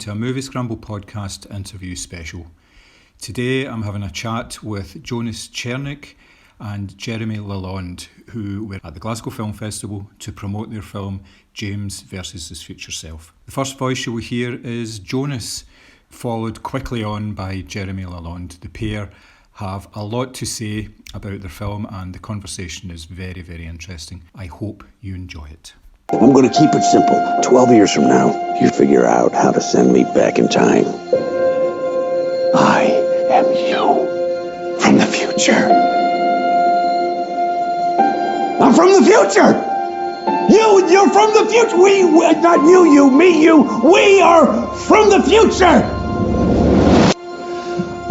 to a Moviescramble podcast interview special. Today I'm having a chat with Jonas Chernick and Jeremy Lalonde, who were at the Glasgow Film Festival to promote their film James Vs.His Future Self. The first voice you will hear is Jonas, followed quickly on by Jeremy Lalonde. The pair have a lot to say about their film and the conversation is very, very interesting. I hope you enjoy it. I'm going to keep it simple. 12 years from now, you figure out how to send me back in time. I am you from the future. I'm from the future! You're from the future! Not you, me, you. We are from the future!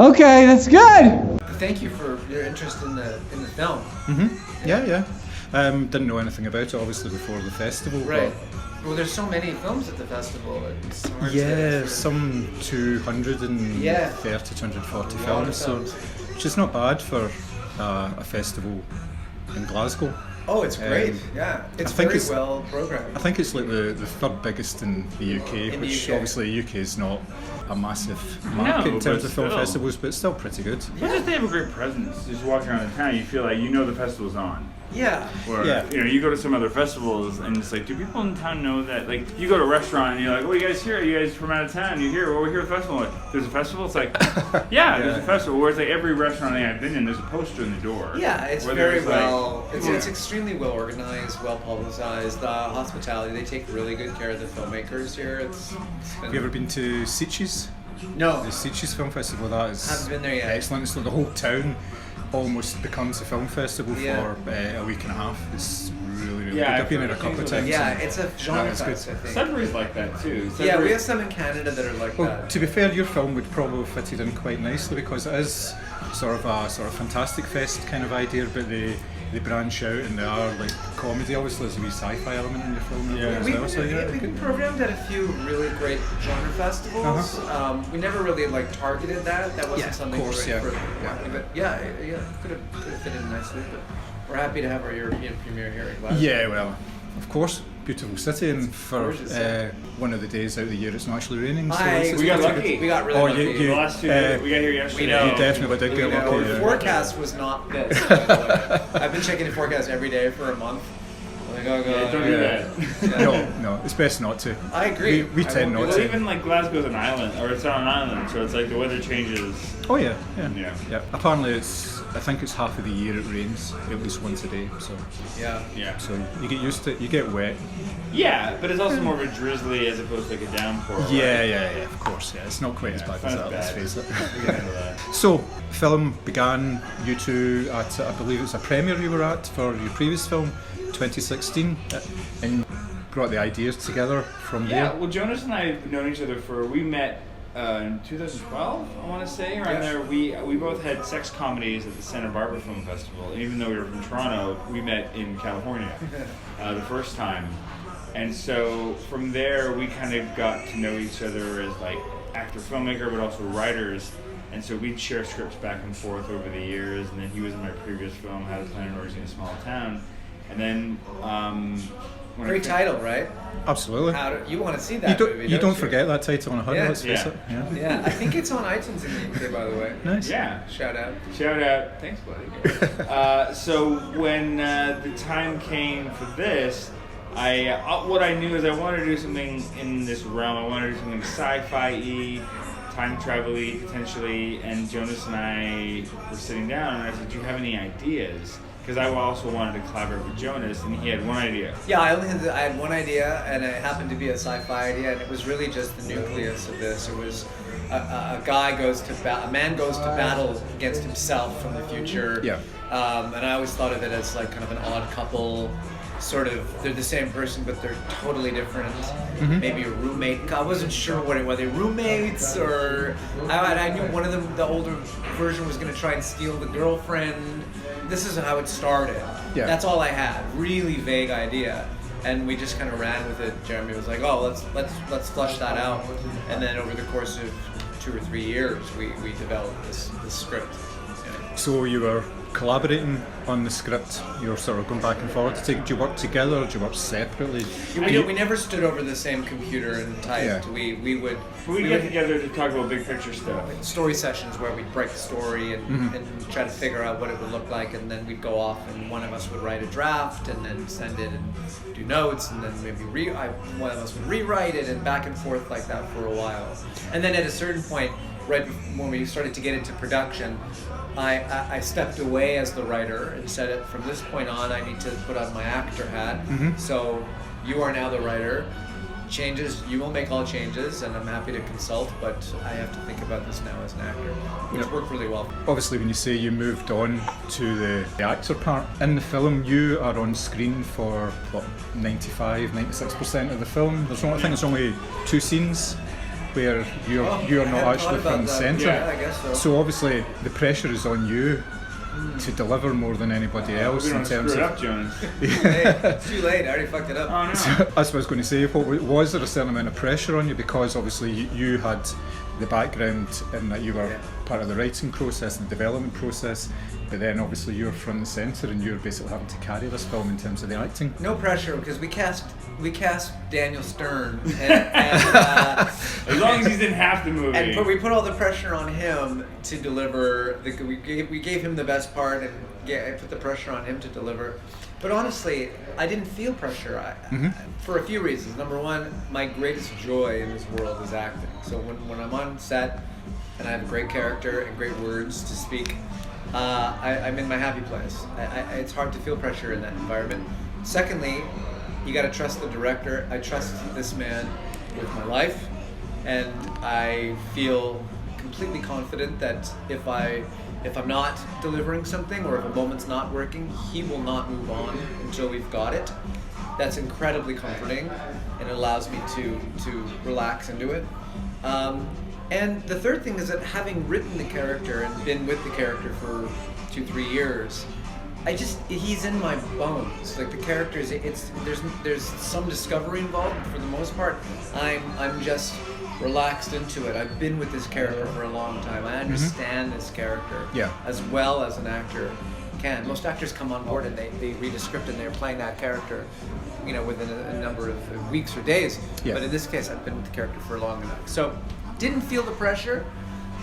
Okay, that's good! Thank you for your interest in the film. Mm-hmm. Yeah. Didn't know anything about it, obviously, before the festival. Right. Well, there's so many films at the festival. Some 230, 240 films, so which is not bad for a festival in Glasgow. Oh, it's great. It's very well programmed. I think it's like the third biggest in the UK, which obviously the UK is not a massive market in terms of film festivals, but it's still pretty good. But just they have a great presence. Just walking around the town, you feel like you know the festival's on. Yeah. Or, you go to some other festivals and it's like, do people in town know that? Like, you go to a restaurant and you're like, oh, you guys here? You guys from out of town? You here? Well, we're here at the festival. Like, there's a festival? It's like, there's a festival. Whereas like every restaurant I've been in, there's a poster in the door. Yeah, it's very well. It's extremely well organized, well publicized. The hospitality, they take really good care of the filmmakers here. Have you ever been to Sci-Fi's? No. The Sci-Fi's Film Festival, that is haven't been there yet. Excellent. It's like the whole town almost becomes a film festival for a week and a half. It's really good. I've been there a couple of times. Yeah, it's a genre fest, I think. Sudbury's like that too. Yeah, we have some in Canada that are like that. To be fair, your film would probably fit in quite nicely because it is sort of a fantastic fest kind of idea, but they branch out and they are like comedy. Obviously, there's a wee sci-fi element in your film as well. We've been programmed at a few really great genre festivals. We never really targeted that. That wasn't something for but could have fit in nicely. But we're happy to have our European premiere here in Glasgow. Yeah, well, of course. Beautiful city, and for one of the days out of the year it's not actually raining. So we got lucky. We got really lucky. The last 2 days, we got here yesterday. You definitely did get lucky. The forecast was not this, by the way. I've been checking the forecast every day for a month. Don't do that. No, it's best not to. I agree. We tend not to. Well, even like Glasgow's an island, or it's on an island, so it's like the weather changes. Oh yeah. Apparently I think it's half of the year it rains at least once a day. So So you get used to it. You get wet. Yeah, but it's also more of a drizzly as opposed to like a downpour. Yeah, of course. Yeah, it's not quite as bad as that. Let's face it. So, film began. You two at I believe it's a premiere you were at for your previous film, 2016, and brought the ideas together from there. Yeah, well, Jonas and I have known each other we met in 2012, I want to say, around there. We both had sex comedies at the Santa Barbara Film Festival, and even though we were from Toronto, we met in California the first time. And so from there, we kind of got to know each other as like actor-filmmaker, but also writers. And so we'd share scripts back and forth over the years, and then he was in my previous film, How to Plan an Orgy in a Small Town. And then great title, right? Absolutely. You want to see that movie, you don't forget that title on a hundred, let's face it. Yeah, I think it's on iTunes in the UK, by the way. Nice. Yeah. Shout out. Thanks, buddy. So when the time came for this, what I knew is I wanted to do something in this realm. I wanted to do something sci-fi-y, time travel-y, potentially, and Jonas and I were sitting down and I said, do you have any ideas? Because I also wanted to collaborate with Jonas, and he had one idea. Yeah, I had one idea, and it happened to be a sci-fi idea, and it was really just the nucleus of this. It was a man goes to battle against himself from the future. Yeah. And I always thought of it as like kind of an odd couple. Sort of, they're the same person, but they're totally different. Mm-hmm. Maybe a roommate. I wasn't sure whether roommates or I knew one of them, the older version, was going to try and steal the girlfriend. This is how it started. Yeah. That's all I had. Really vague idea, and we just kind of ran with it. Jeremy was like, "Oh, let's flush that out," and then over the course of 2 or 3 years, we developed this script. So you were collaborating on the script, you were sort of going back and forth. Do you work together or do you work separately? We never stood over the same computer and typed. Yeah. We would get together to talk about big picture stuff. Story sessions where we'd break the story and try to figure out what it would look like, and then we'd go off and one of us would write a draft and then send it and do notes, and then maybe one of us would rewrite it, and back and forth like that for a while. And then at a certain point, right when we started to get into production, I stepped away as the writer and said, from this point on, I need to put on my actor hat. So you are now the writer. Changes, you will make all changes, and I'm happy to consult, but I have to think about this now as an actor, which worked really well. Obviously, when you say you moved on to the actor part, in the film you are on screen for, 96% of the film. I think there's only 2 scenes where you're not actually front and centre. Yeah, I guess so. So obviously the pressure is on you to deliver more than anybody else We in don't terms screw it of. up, Jonas. It's too late. I already fucked it up. Oh no. That's what I was going to say. Was there a certain amount of pressure on you, because obviously you had the background in that you were part of the writing process and the development process, but then obviously you're front and centre and you're basically having to carry this film in terms of the acting. No pressure, because we cast Daniel Stern, and As long as he's in half the movie. and we put all the pressure on him to deliver. We gave him the best part, and I put the pressure on him to deliver. But honestly, I didn't feel pressure for a few reasons. Number one, my greatest joy in this world is acting. So when I'm on set and I have a great character and great words to speak, I'm in my happy place. It's hard to feel pressure in that environment. Secondly, you got to trust the director. I trust this man with my life, and I feel completely confident that if I'm not delivering something, or if a moment's not working, he will not move on until we've got it. That's incredibly comforting, and it allows me to relax into it. And the third thing is that, having written the character and been with the character for 2-3 years, he's in my bones. Like, the character there's some discovery involved, but for the most part, I'm just relaxed into it. I've been with this character for a long time. I understand this character as well as an actor can. Most actors come on board and they read a script and they're playing that character, within a number of weeks or days. Yeah. But in this case, I've been with the character for long enough. So, didn't feel the pressure.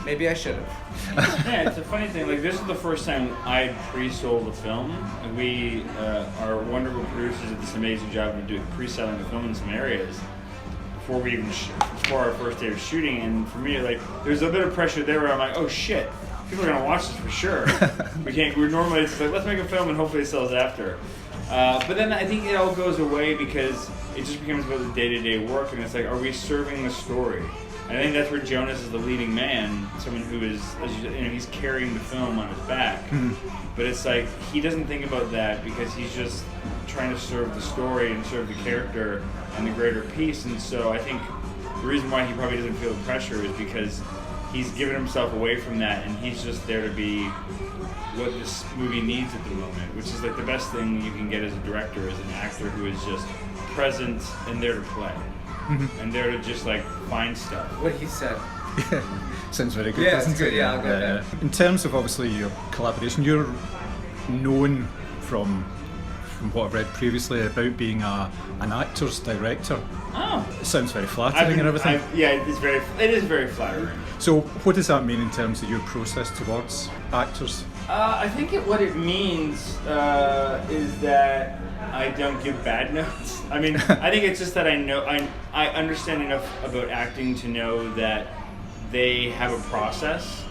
Maybe I should have. Yeah, it's a funny thing. Like, this is the first time I pre-sold the film. We are wonderful producers did this amazing job of doing pre-selling the film in some areas before we even before our first day of shooting. And for me, like, there's a bit of pressure there where I'm like, oh shit, people are gonna watch this for sure. We're normally it's like, let's make a film and hopefully it sells after. But then I think it all goes away because it just becomes about the day-to-day work, and it's like, are we serving the story? And I think that's where Jonas is the leading man, someone who is, he's carrying the film on his back. But it's like, he doesn't think about that because he's just trying to serve the story and serve the character and the greater piece. And so I think the reason why he probably doesn't feel the pressure is because he's given himself away from that, and he's just there to be what this movie needs at the moment, which is like the best thing you can get as a director, as an actor who is just present and there to play. And there to just like find stuff. What he said. Sounds very good. Yeah, doesn't it's good. it? Yeah, I'll go there. In terms of obviously your collaboration, you're known from what I've read previously about being an actor's director. Oh, It sounds very flattering and everything. It is very flattering. So what does that mean in terms of your process towards actors? I think what it means is that I don't give bad notes. I mean, I think it's just that I understand enough about acting to know that they have a process.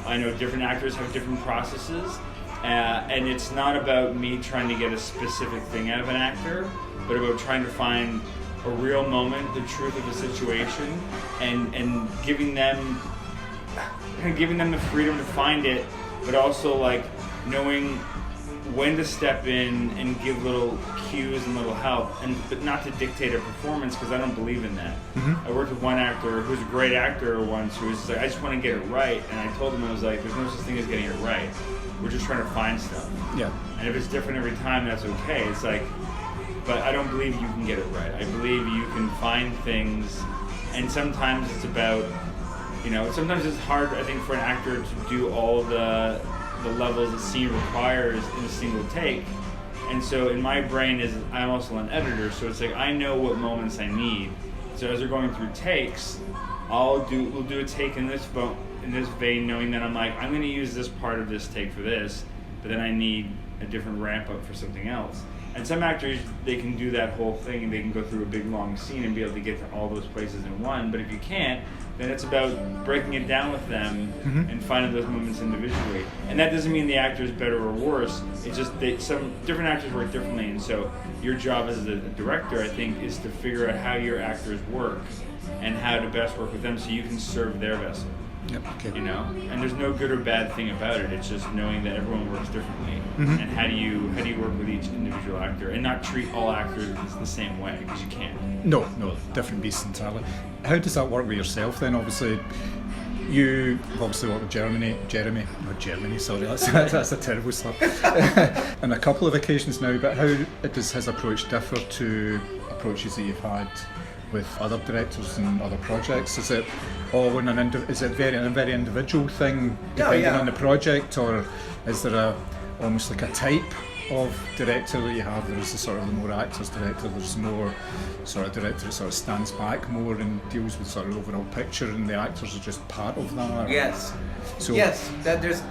I know different actors have different processes, and it's not about me trying to get a specific thing out of an actor, but about trying to find a real moment, the truth of the situation, and giving them the freedom to find it, but also like knowing when to step in and give little cues and little help, but not to dictate a performance, because I don't believe in that. I worked with one actor who's a great actor once who was just like, I just want to get it right, and I told him, I was like, there's no such thing as getting it right. We're just trying to find stuff. Yeah. And if it's different every time, that's okay. It's like, but I don't believe you can get it right. I believe you can find things, and sometimes it's about, sometimes it's hard, I think, for an actor to do all the the levels the scene requires in a single take. And so in my brain I'm also an editor, so it's like I know what moments I need. So as we're going through takes, we'll do a take in this vein, knowing that I'm going to use this part of this take for this, but then I need a different ramp up for something else. And some actors, they can do that whole thing and they can go through a big long scene and be able to get to all those places in one. But if you can't, then it's about breaking it down with them and finding those moments individually. And that doesn't mean the actor is better or worse. It's just some different actors work differently. And so your job as a director, I think, is to figure out how your actors work and how to best work with them so you can serve their vessel. Yep. Okay. You know, and there's no good or bad thing about it. It's just knowing that everyone works differently, and how do you work with each individual actor and not treat all actors the same way, because you can't. No, different beasts entirely. How does that work with yourself then? Obviously, you've obviously worked with Jeremy. Sorry, that's a terrible slip. On a couple of occasions now. But how does his approach differ to approaches that you've had with other directors and other projects? Is it all in is it a very individual thing depending on the project, or is there almost like a type of director that you have? There is the sort of the more actors director, there's more sort of director that sort of stands back more and deals with sort of the overall picture, and the actors are just part of that. Yes. So yes, that there's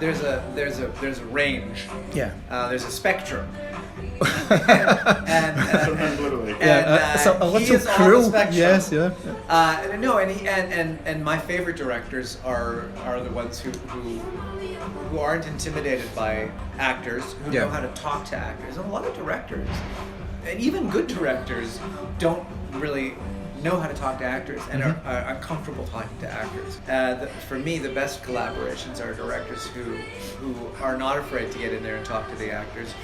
a range. Yeah. There's a spectrum. and Sometimes literally. So a he little is on the cruel. spectrum. Yes, yeah. And my favorite directors are the ones who aren't intimidated by actors, who know how to talk to actors. And a lot of directors, and even good directors, don't really know how to talk to actors and are comfortable talking to actors. For me, the best collaborations are directors who are not afraid to get in there and talk to the actors,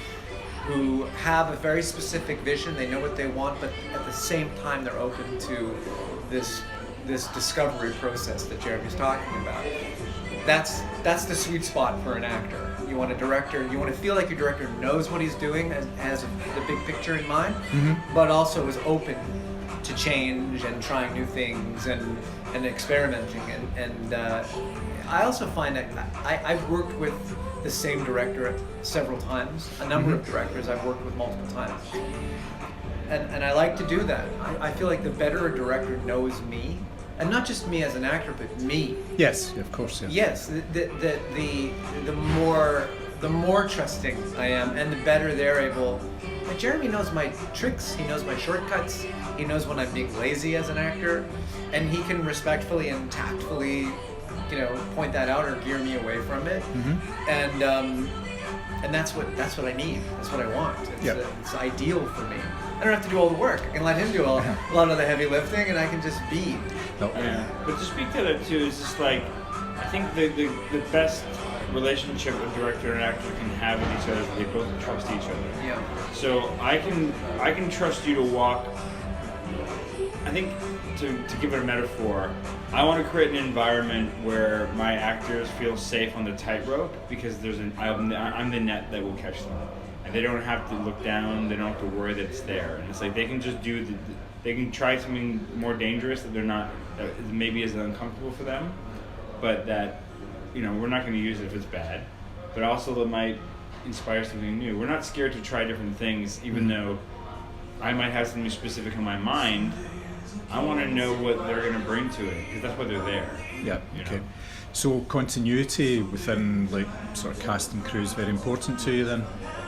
who have a very specific vision. They know what they want, but at the same time they're open to this discovery process that Jeremy's talking about. That's the sweet spot for an actor. You want a director, you want to feel like your director knows what he's doing, has the big picture in mind, but also is open to change and trying new things and experimenting. And I also find that I've worked with the same director several times. A number of directors I've worked with multiple times. And I like to do that. I feel like the better a director knows me, and not just me as an actor, but me. Yes, of course. Yeah. Yes, the more trusting I am, and the better they're able. Like Jeremy knows my tricks. He knows my shortcuts. He knows when I'm being lazy as an actor, and he can respectfully and tactfully, point that out or gear me away from it. And that's what I need. That's what I want. It's ideal for me. I don't have to do all the work. I can let him do a lot of the heavy lifting, and I can just be. Yeah. But to speak to that too, is just like, I think the best relationship a director and actor can have with each other is they both trust each other. Yeah. So I can trust you to walk. I think to give it a metaphor, I want to create an environment where my actors feel safe on the tightrope, because I'm the net that will catch them. And they don't have to look down, they don't have to worry that it's there. And it's like they can just they can try something more dangerous that maybe is uncomfortable for them, but that, we're not going to use it if it's bad. But also that might inspire something new. We're not scared to try different things, even though I might have something specific in my mind. I want to know what they're going to bring to it, because that's why they're there. Yeah. Okay. So continuity within sort of cast and crew is very important to you then,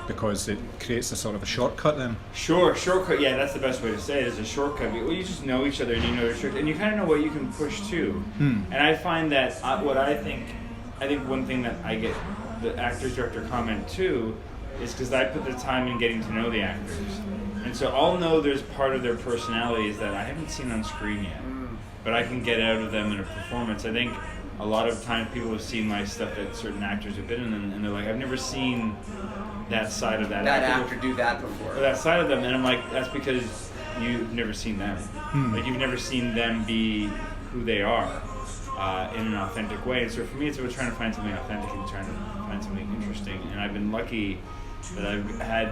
because it creates a sort of a shortcut then. Sure, shortcut. Yeah, that's the best way to say it. Is a shortcut. Well, you just know each other and you know your tricks, and you kind of know what you can push to. And I find that I think one thing that I get the actor director comment too is because I put the time in getting to know the actors. And so I'll know there's part of their personalities that I haven't seen on screen yet, but I can get out of them in a performance. I think a lot of times people have seen my stuff that certain actors have been in, and they're like, I've never seen that side of that actor do that before. Or that side of them, and I'm like, that's because you've never seen them. Like you've never seen them be who they are in an authentic way. And so for me, it's about trying to find something authentic and trying to find something interesting. And I've been lucky that I've had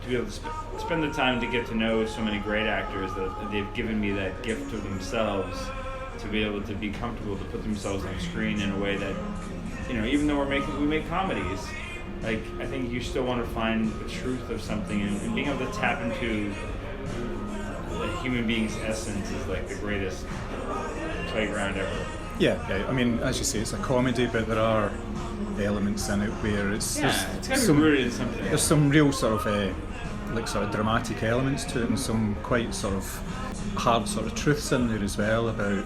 to be able to spend the time to get to know so many great actors that they've given me that gift of themselves to be able to be comfortable to put themselves on screen in a way that, you know, even though we make comedies, like, I think you still want to find the truth of something, and being able to tap into the human being's essence is like the greatest playground ever. Yeah, I mean, as you say, it's a comedy, but there are elements in it where it's got to be rooted in something. There's some real sort of like sort of dramatic elements to it, and some quite sort of hard sort of truths in there as well about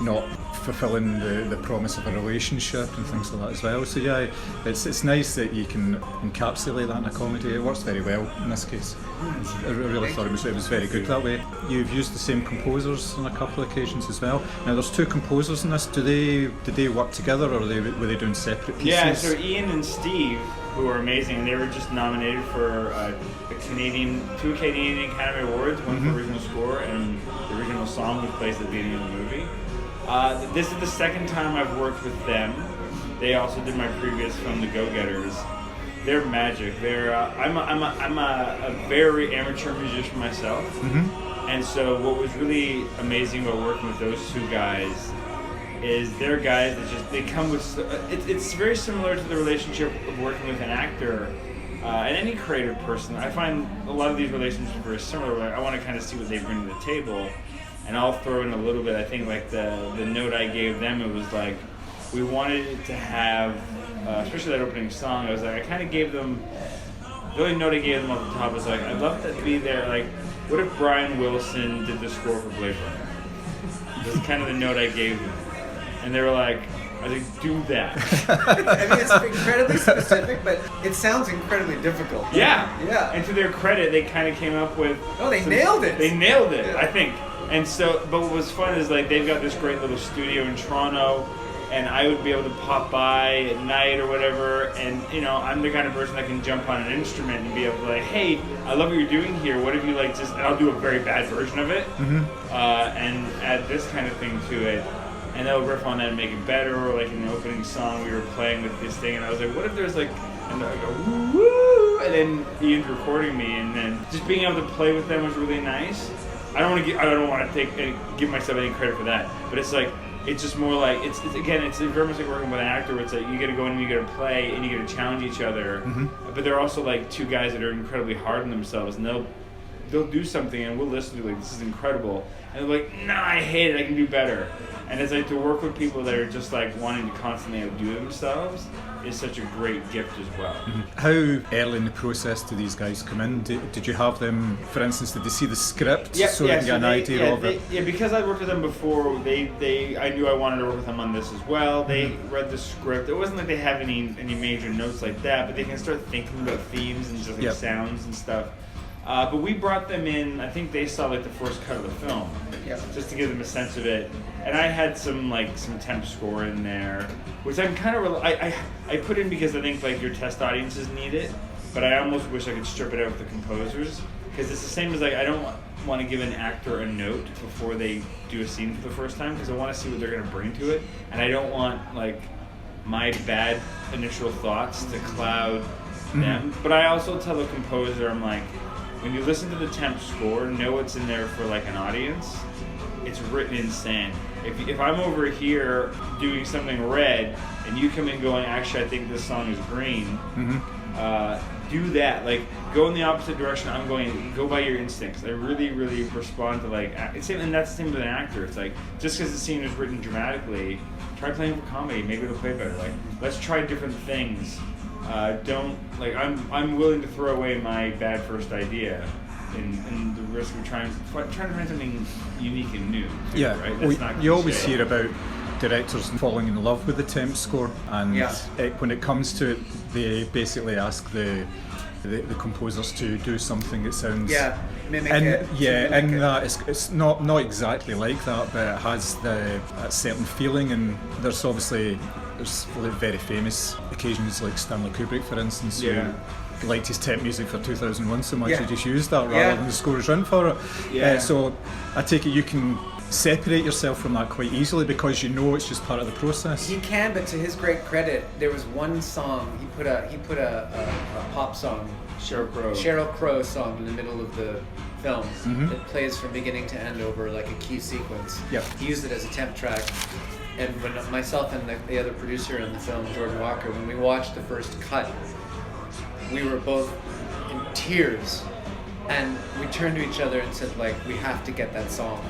not fulfilling the promise of a relationship and things like that as well. So yeah, it's nice that you can encapsulate that in a comedy. It works very well in this case. I really thought it was very good that way. You've used the same composers on a couple of occasions as well. Now there's two composers in this. Did they work together, or were they doing separate pieces? Yeah, so Ian and Steve, who are amazing, and they were just nominated for two Canadian Academy Awards, one for original score and the original song which plays at the beginning of the movie. This is the second time I've worked with them. They also did my previous film, The Go-Getters. They're magic. I'm a very amateur musician myself, and so what was really amazing about working with those two guys is they're guys that they come with. It's very similar to the relationship of working with an actor and any creative person. I find a lot of these relationships are very similar. Where I want to kind of see what they bring to the table. And I'll throw in a little bit. I think like the note I gave them, it was like we wanted it to have, especially that opening song. I was like, I kind of gave them the only note I gave them off the top was like, I'd love to be there. Like, what if Brian Wilson did the score for Blade Runner? This is kind of the note I gave them, and they were like, I was like, do that. I mean, it's incredibly specific, but it sounds incredibly difficult. Yeah. And to their credit, they kind of came up with. Oh, they nailed it. They nailed it, yeah. I think. And so, but what was fun is like they've got this great little studio in Toronto, and I would be able to pop by at night or whatever, and you know, I'm the kind of person that can jump on an instrument and be able to like, hey, I love what you're doing here. What if you like just? And I'll do a very bad version of it, and add this kind of thing to it, and they'll riff on that and make it better. Or like in the opening song, we were playing with this thing, and I was like, what if there's like, and I go woo woo, and then Ian's recording me, and then just being able to play with them was really nice. I don't want to give myself any credit for that, but it's like it's just more like it's very much like working with an actor where it's like you got to go in and you got to play and you got to challenge each other, but they're also like two guys that are incredibly hard on themselves, and they'll do something and we'll listen to it, like this is incredible, and they're like, nah, I hate it, I can do better. And it's like to work with people that are just like wanting to constantly outdo themselves is such a great gift as well. How early in the process do these guys come in? Did you have them, for instance, did they see the script so they can get an idea of it? Yeah, because I worked with them before, I knew I wanted to work with them on this as well. They read the script. It wasn't like they have any major notes like that, but they can start thinking about themes and just like sounds and stuff. But we brought them in, I think they saw like the first cut of the film, just to give them a sense of it. And I had some temp score in there, which I'm kind of, I put in because I think like your test audiences need it, but I almost wish I could strip it out with the composers, because it's the same as like, I don't want to give an actor a note before they do a scene for the first time, because I want to see what they're going to bring to it, and I don't want like my bad initial thoughts to cloud them. But I also tell the composer, I'm like, when you listen to the temp score, know what's in there for like an audience. It's written in sand. If I'm over here doing something red and you come in going, actually I think this song is green, do that. Like go in the opposite direction I'm going. Go by your instincts. I really, really respond to like, and that's the same with an actor. It's like just because the scene is written dramatically, try playing for comedy. Maybe it'll play better. Like let's try different things. Don't like I'm willing to throw away my bad first idea in the risk of trying to find something unique and new. Too, right? That's you always hear about directors falling in love with the temp score, and when it comes to it, they basically ask the composers to do something that sounds mimic and, it. And that it's not exactly like that, but it has that certain feeling. And there's very famous occasions like Stanley Kubrick, for instance, who liked his temp music for 2001 so much he just used that rather than the scores written for it. So I take it you can separate yourself from that quite easily because you know it's just part of the process? He can, but to his great credit, there was one song he put a pop song, Sheryl Crow song in the middle of the film that plays from beginning to end over like a key sequence. Yep. He used it as a temp track, and when myself and the other producer in the film, Jordan Walker, when we watched the first cut, we were both in tears, and we turned to each other and said, like, we have to get that song.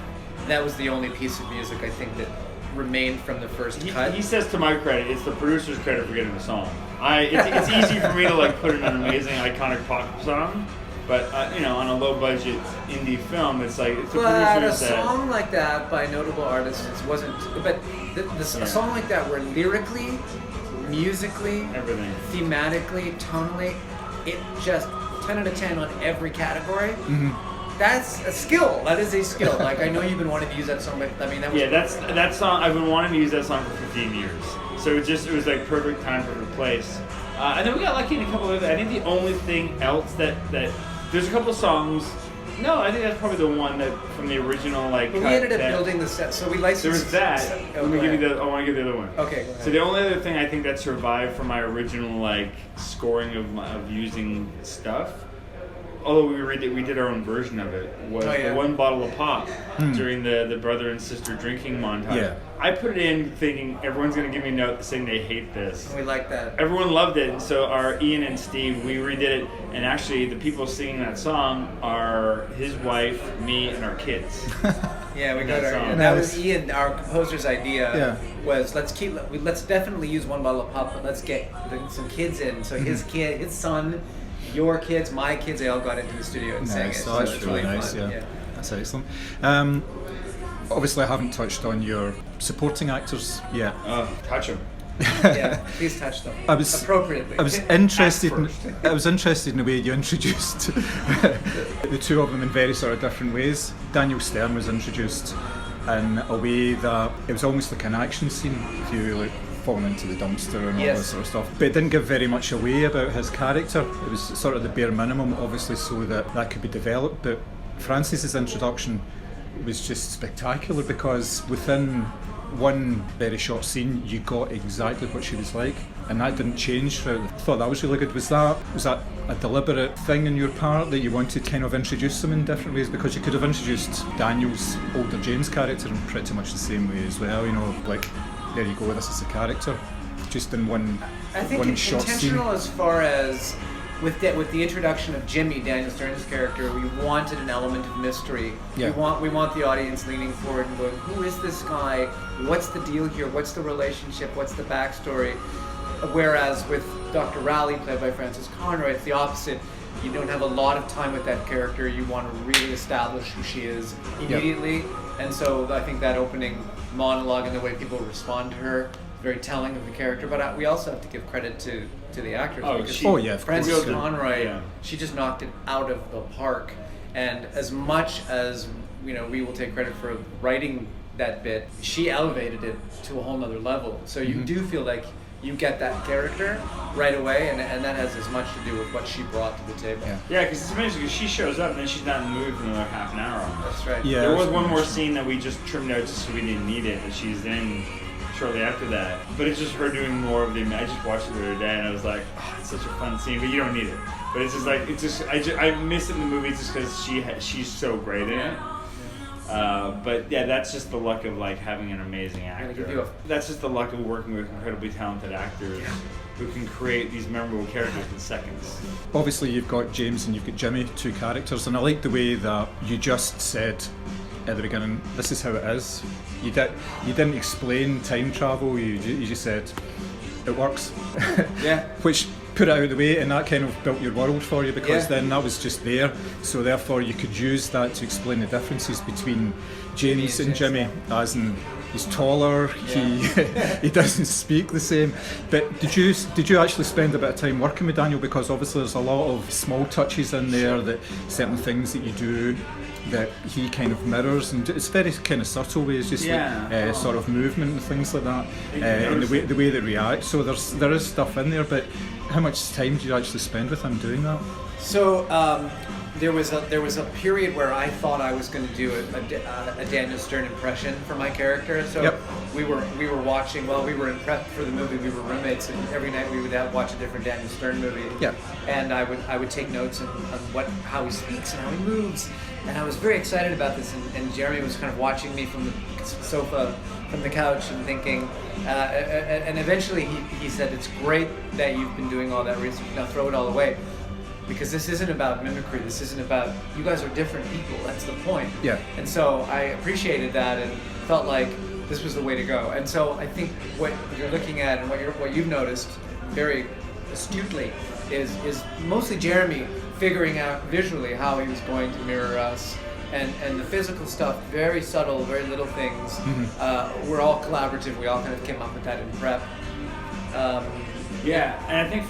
That was the only piece of music I think that remained from the first cut. He says, to my credit, it's the producer's credit for getting the song. It's easy for me to like put in an amazing iconic pop song, but on a low budget indie film, it's like it's the producer's. But a song like that by notable artists wasn't. But a song like that, where lyrically, musically, everything, thematically, tonally, it just 10 out of 10 on every category. That's a skill. That is a skill. Like, I know you've been wanting to use that song, but I mean, that was... that song, I've been wanting to use that song for 15 years. So it was like perfect time, perfect place. And then we got lucky in a couple of... I think the only thing else that there's a couple of songs... No, I think that's probably the one that from the original, like... But we ended up building the set, so we licensed... There was that. I want to give you the other one. Okay, go ahead. So the only other thing I think that survived from my original, like, scoring of using stuff... Although we did our own version of it, was the one bottle of pop during the brother and sister drinking montage. Yeah. I put it in thinking everyone's going to give me a note saying they hate this. And we like that. Everyone loved it, and so our Ian and Steve, we redid it, and actually the people singing that song are his wife, me, and our kids. Yeah, we got our. song. And that was Ian, our composer's idea. Yeah. Was let's definitely use one bottle of pop, but let's get some kids in. So his son. Your kids, my kids, they all got into the studio and sang it. Nice, So that's it's really really nice, fun. yeah. That's excellent. Obviously I haven't touched on your supporting actors yet. Touch them. Yeah, please touch them. Appropriately. I was interested in the way you introduced the two of them in very sort of different ways. Daniel Stern was introduced in a way that it was almost like an action scene, if you like falling into the dumpster and all that sort of stuff. But it didn't give very much away about his character. It was sort of the bare minimum, obviously, so that could be developed. But Frances's introduction was just spectacular because within one very short scene, you got exactly what she was like, and that didn't change throughout. I thought that was really good. Was that a deliberate thing on your part that you wanted to kind of introduce them in different ways? Because you could have introduced Daniel's older James character in pretty much the same way as well. Like, there you go, this is a character, just in one short scene. I think it's intentional as far as with the introduction of Jimmy, Daniel Stern's character. We wanted an element of mystery. Yeah. We want the audience leaning forward and going, who is this guy? What's the deal here? What's the relationship? What's the backstory? Whereas with Dr. Rowley, played by Frances Conroy, it's the opposite. You don't have a lot of time with that character. You want to really establish who she is immediately. Yep. And so I think that opening monologue and the way people respond to her is very telling of the character. But we also have to give credit to the actors. Frances Conroy, she just knocked it out of the park. And as much as we will take credit for writing that bit, she elevated it to a whole nother level. So you do feel like you get that character right away, and that has as much to do with what she brought to the table. Yeah, because it's amazing because she shows up and then she's not in the movie for another half an hour. That's right. Yeah, there was one more scene that we just trimmed out just so we didn't need it, and she's in shortly after that. But it's just her doing more of the. I just watched it the other day and I was like, oh, it's such a fun scene, but you don't need it. But it's just like I miss it in the movie just because she's so great in it. But yeah, that's just the luck of like having an amazing actor. That's just the luck of working with incredibly talented actors who can create these memorable characters in seconds. Obviously, you've got James and you've got Jimmy, two characters, and I like the way that you just said at the beginning, this is how it is. You didn't explain time travel. You just said it works. Yeah. Which put it out of the way, and that kind of built your world for you, because then that was just there, so therefore you could use that to explain the differences between James and Jimmy, as in he's taller, he doesn't speak the same. But did you actually spend a bit of time working with Daniel, because obviously there's a lot of small touches in there, that certain things that you do that he kind of mirrors, and it's very kind of subtle ways, just like sort of movement and things like that, and the way they react. So there is stuff in there, but how much time do you actually spend with him doing that? So there was a period where I thought I was going to do a Daniel Stern impression for my character. So Yep. we were watching while we were in prep for the movie. We were roommates, and every night we would watch a different Daniel Stern movie. Yep. And I would take notes on how he speaks and how he moves. And I was very excited about this. And Jeremy was kind of watching me from the sofa, from the couch, and thinking. And eventually he said, "It's great that you've been doing all that research. Now throw it all away." Because this isn't about mimicry. This isn't about, you guys are different people. That's the point. Yeah. And so I appreciated that and felt like this was the way to go. And so I think what you're looking at and what you've noticed very astutely is mostly Jeremy figuring out visually how he was going to mirror us. And the physical stuff, very subtle, very little things. We're all collaborative. We all kind of came up with that in prep. Yeah, and I think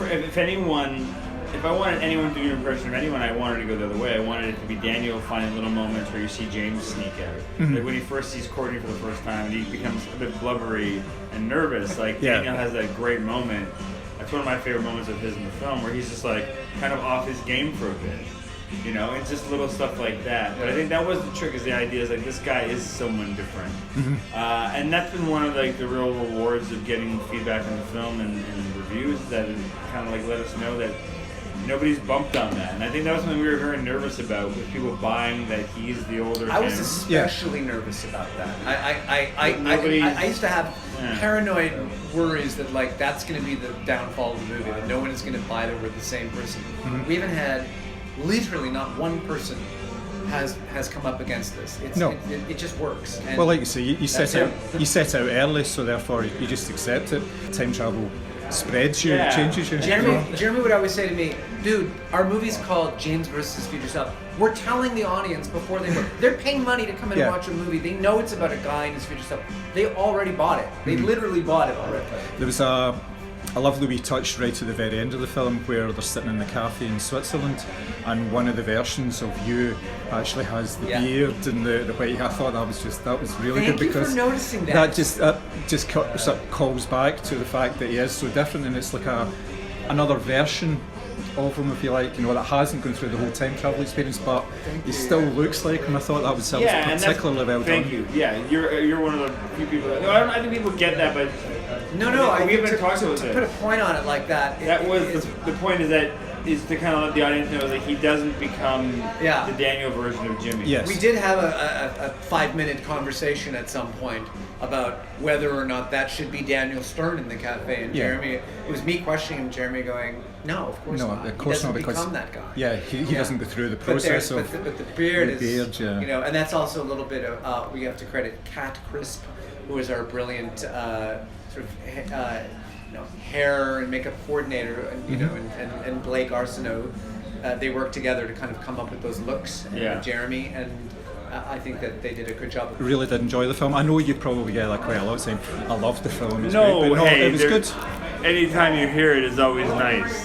if I wanted anyone to do an impression of anyone, I wanted to go the other way. I wanted it to be Daniel finding little moments where you see James sneak out. Like when he first sees Courtney for the first time and he becomes a bit blubbery and nervous, Daniel has that great moment. That's one of my favorite moments of his in the film, where he's just like kind of off his game for a bit. You know, it's just little stuff like that. But I think that was the trick, is the idea is like, this guy is someone different. And that's been one of like the real rewards of getting feedback on the film and reviews, that it kind of like let us know that nobody's bumped on that. And I think that was something we were very nervous about, with people buying that he's the older I was him. especially nervous about that. I used to have paranoid worries that like that's going to be the downfall of the movie, that no one is going to buy that we're the same person. We haven't had literally not one person has come up against this. It just works. And well, like you say, you set out early, so therefore you just accept it. Time travel spreads you, changes you. Jeremy would always say to me, "Dude, our movie's called James vs. Future Self. We're telling the audience before they're paying money to come in and watch a movie. They know it's about a guy and his future self. They already bought it. They literally bought it already." There was a lovely wee touch right at the very end of the film where they're sitting in the cafe in Switzerland, and one of the versions of you actually has the beard and the white hair. I thought that was really good, because Thank you for noticing that. That just sort of calls back to the fact that he is so different, and it's like another version of him, if you like, that hasn't gone through the whole time travel experience, but he still looks like him. I thought that was particularly well done. Thank you. Yeah, you're one of the few people. I think people get that, but we haven't talked about to put a point on it like that. The point is to kind of let the audience know that he doesn't become the Daniel version of Jimmy. Yes. We did have a 5-minute conversation at some point about whether or not that should be Daniel Stern in the cafe, and Jeremy, it was me questioning him, Jeremy going, "No, of course not. Of course not, because become that guy." Yeah, he doesn't go through the process but the beard is, yeah. and that's also a little bit of we have to credit Kat Crisp, who is our brilliant sort of hair and makeup coordinator, and and Blake Arsenault. They worked together to kind of come up with those looks. And Jeremy, and I think that they did a good job. Really did enjoy the film. I know you probably get quite a lot saying, "I loved the film." It was great, but it was good. Anytime you hear it is always nice.